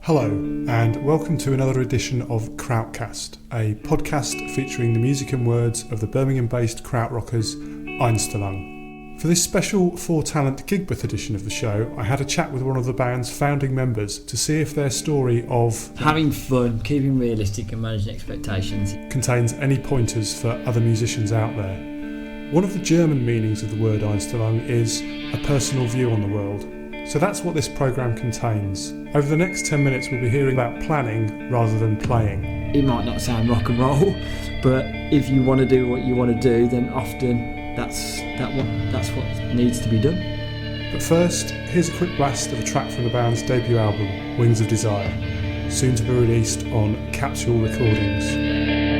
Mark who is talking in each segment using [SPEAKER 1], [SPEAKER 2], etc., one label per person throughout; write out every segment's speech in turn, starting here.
[SPEAKER 1] Hello, and welcome to another edition of Krautcast, a podcast featuring the music and words of the Birmingham-based krautrockers Einstellung. For this special four-talent Gigbeth edition of the show, I had a chat with one of the band's founding members to see if their story of
[SPEAKER 2] having fun, keeping realistic and managing expectations
[SPEAKER 1] contains any pointers for other musicians out there. One of the German meanings of the word Einstellung is a personal view on the world. So that's what this programme contains. Over the next 10 minutes we'll be hearing about planning rather than playing.
[SPEAKER 2] It might not sound rock and roll, but if you want to do what you want to do, then often that's what needs to be done.
[SPEAKER 1] But first, here's a quick blast of a track from the band's debut album, Wings of Desire, soon to be released on Capsule Recordings.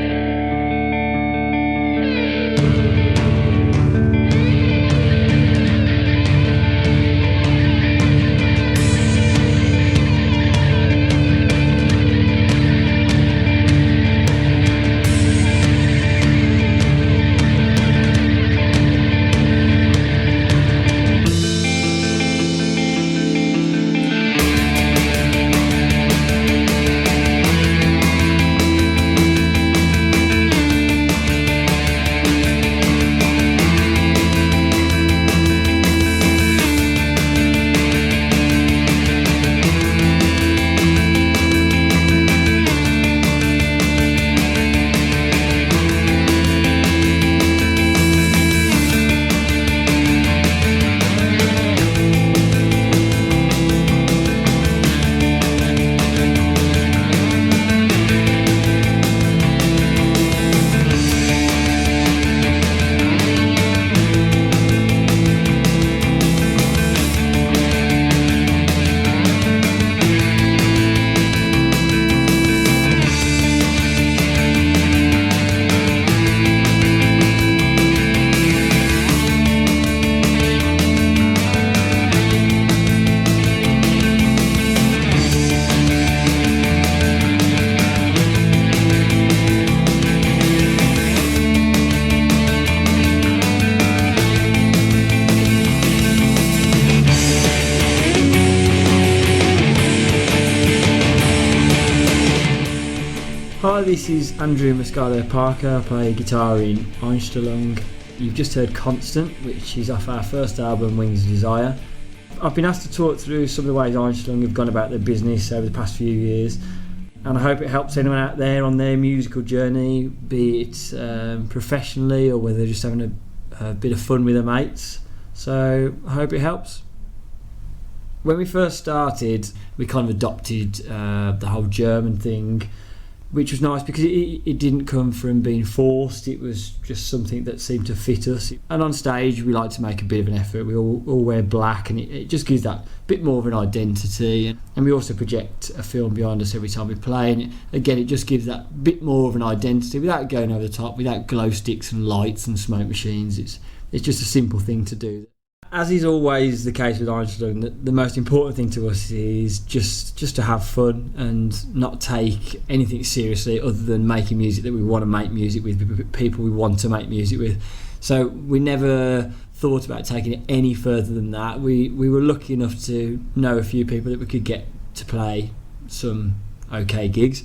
[SPEAKER 2] Hi, this is Andrew Moscato Parker. I play guitar in Einstellung. You've just heard Constant, which is off our first album, Wings of Desire. I've been asked to talk through some of the ways Einstellung have gone about their business over the past few years, and I hope it helps anyone out there on their musical journey, be it professionally or whether they're just having a bit of fun with their mates. So I hope it helps. When we first started, we kind of adopted the whole German thing, which was nice because it didn't come from being forced. It was just something that seemed to fit us. And on stage, we like to make a bit of an effort. We all wear black, and it just gives that bit more of an identity. And we also project a film behind us every time we play. And again, it just gives that bit more of an identity without going over the top, without glow sticks and lights and smoke machines. It's just a simple thing to do. As is always the case with Einstellung, the most important thing to us is just to have fun and not take anything seriously other than making music that we want to make music with, people we want to make music with. So we never thought about taking it any further than that. We were lucky enough to know a few people that we could get to play some okay gigs.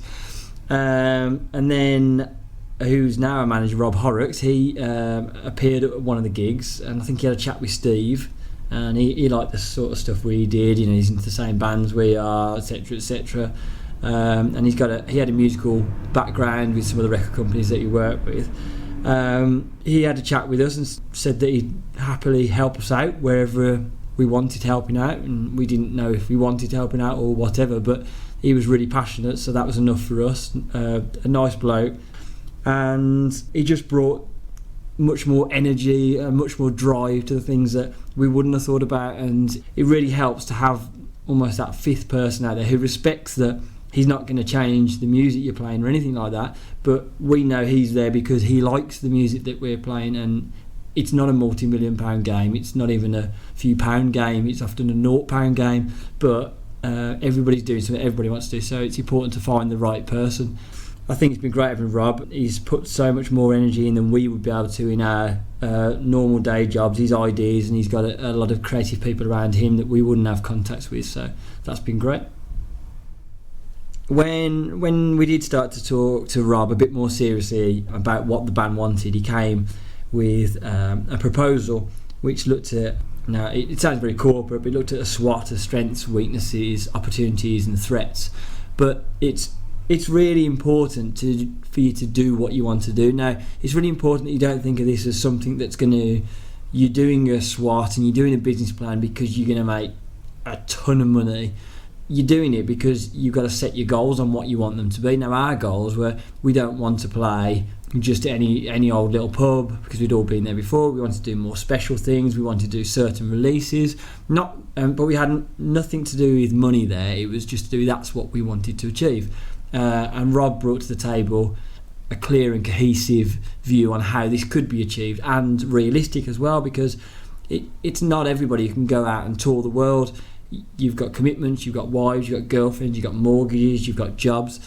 [SPEAKER 2] And then who's now our manager, Rob Horrocks, he appeared at one of the gigs, and I think he had a chat with Steve, and he liked the sort of stuff we did. You know, he's into the same bands we are, etc., etc. And he had a musical background with some of the record companies that he worked with. He had a chat with us and said that he'd happily help us out wherever we wanted helping out, and we didn't know if we wanted helping out or whatever, but he was really passionate, so that was enough for us. A nice bloke. And he just brought much more energy and much more drive to the things that we wouldn't have thought about, and it really helps to have almost that fifth person out there who respects that he's not going to change the music you're playing or anything like that, but we know he's there because he likes the music that we're playing. And it's not a multi-million pound game, it's not even a few pound game, it's often a £0 game, but everybody's doing something everybody wants to do, so it's important to find the right person. I think it's been great having Rob. He's put so much more energy in than we would be able to in our normal day jobs, his ideas, and he's got a lot of creative people around him that we wouldn't have contacts with, so that's been great. When we did start to talk to Rob a bit more seriously about what the band wanted, he came with a proposal which looked at, now it sounds very corporate, but it looked at a SWOT of strengths, weaknesses, opportunities and threats. But it's really important for you to do what you want to do. Now, it's really important that you don't think of this as something that's you're doing a SWOT and you're doing a business plan because you're going to make a ton of money. You're doing it because you've got to set your goals on what you want them to be. Now, our goals were, we don't want to play just any old little pub because we'd all been there before. We wanted to do more special things. We wanted to do certain releases. But we had nothing to do with money there. It was just to do, that's what we wanted to achieve. And Rob brought to the table a clear and cohesive view on how this could be achieved, and realistic as well, because it's not everybody who can go out and tour the world. You've got commitments, you've got wives, you've got girlfriends, you've got mortgages, you've got jobs.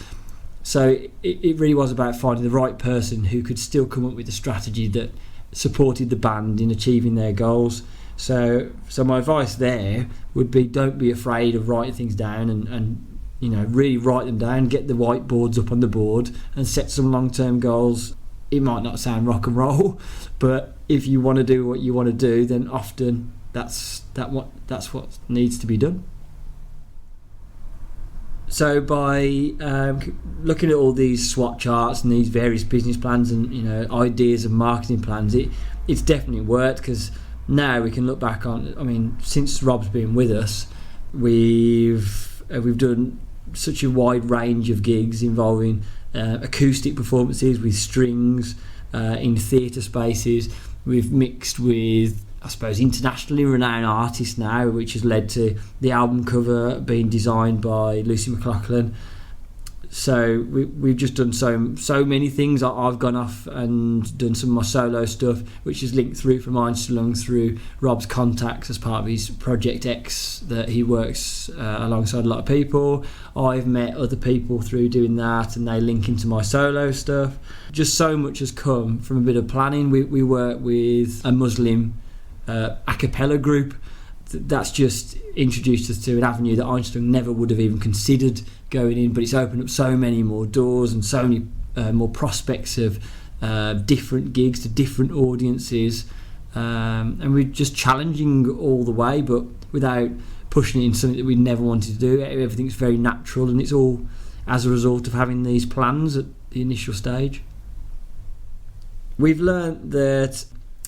[SPEAKER 2] So it really was about finding the right person who could still come up with a strategy that supported the band in achieving their goals. So my advice there would be, don't be afraid of writing things down and really write them down, get the whiteboards up on the board and set some long-term goals. It might not sound rock and roll, but if you want to do what you want to do, then often that's what needs to be done. So by looking at all these SWOT charts and these various business plans and ideas and marketing plans, it's definitely worked, because now we can look back on, since Rob's been with us, we've done such a wide range of gigs involving acoustic performances with strings in theatre spaces. We've mixed with, I suppose, internationally renowned artists now, which has led to the album cover being designed by Lucy McLaughlin. So we've just done so many things. I've gone off and done some of my solo stuff, which is linked through from Einstellung through Rob's contacts as part of his Project X that he works alongside a lot of people. I've met other people through doing that, and they link into my solo stuff. Just so much has come from a bit of planning. We work with a Muslim a cappella group that's just introduced us to an avenue that Einstellung never would have even considered going in, but it's opened up so many more doors and so many more prospects of different gigs to different audiences, and we're just challenging all the way, but without pushing it in something that we never wanted to do. Everything's very natural, and it's all as a result of having these plans at the initial stage. We've learnt that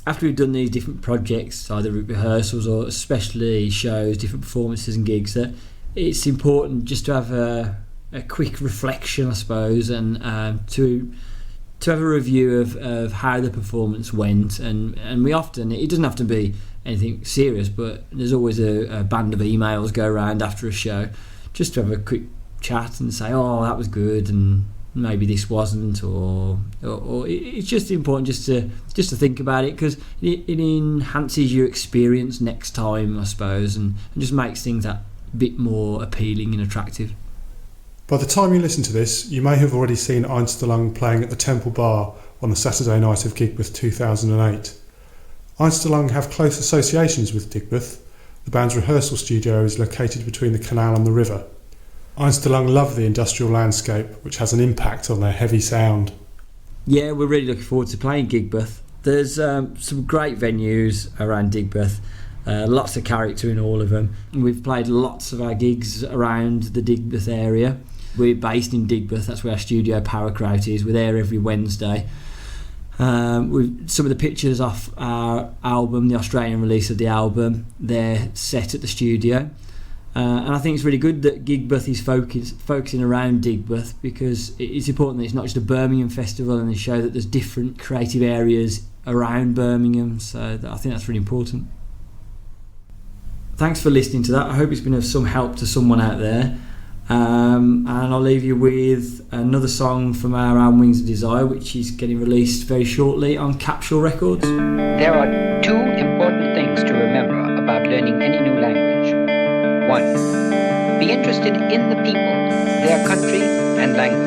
[SPEAKER 2] after we've done these different projects, either rehearsals or especially shows, different performances and gigs, that it's important just to have a quick reflection, I suppose, and to have a review of how the performance went. And we often, it doesn't have to be anything serious, but there's always a band of emails go around after a show, just to have a quick chat and say, oh, that was good, and maybe this wasn't, or it's just important just to think about it, because it enhances your experience next time, I suppose, and just makes things that bit more appealing and attractive.
[SPEAKER 1] By the time you listen to this, you may have already seen Einstellung playing at the Temple Bar on the Saturday night of Gigbeth 2008. Einstellung have close associations with Digbeth. The band's rehearsal studio is located between the canal and the river. Einstellung love the industrial landscape, which has an impact on their heavy sound.
[SPEAKER 2] Yeah, we're really looking forward to playing Gigbeth. There's some great venues around Digbeth, lots of character in all of them. We've played lots of our gigs around the Digbeth area. We're based in Digbeth, that's where our studio Powerkraut is. We're there every Wednesday. Some of the pictures off our album, the Australian release of the album, they're set at the studio. And I think it's really good that Gigbeth is focusing around Digbeth, because it's important that it's not just a Birmingham festival, and they show that there's different creative areas around Birmingham. So I think that's really important. Thanks for listening to that. I hope it's been of some help to someone out there. And I'll leave you with another song from our album Wings of Desire, which is getting released very shortly on Capsule Records.
[SPEAKER 3] There are two important things to remember about learning any new language. 1. Be interested in the people, their country and language.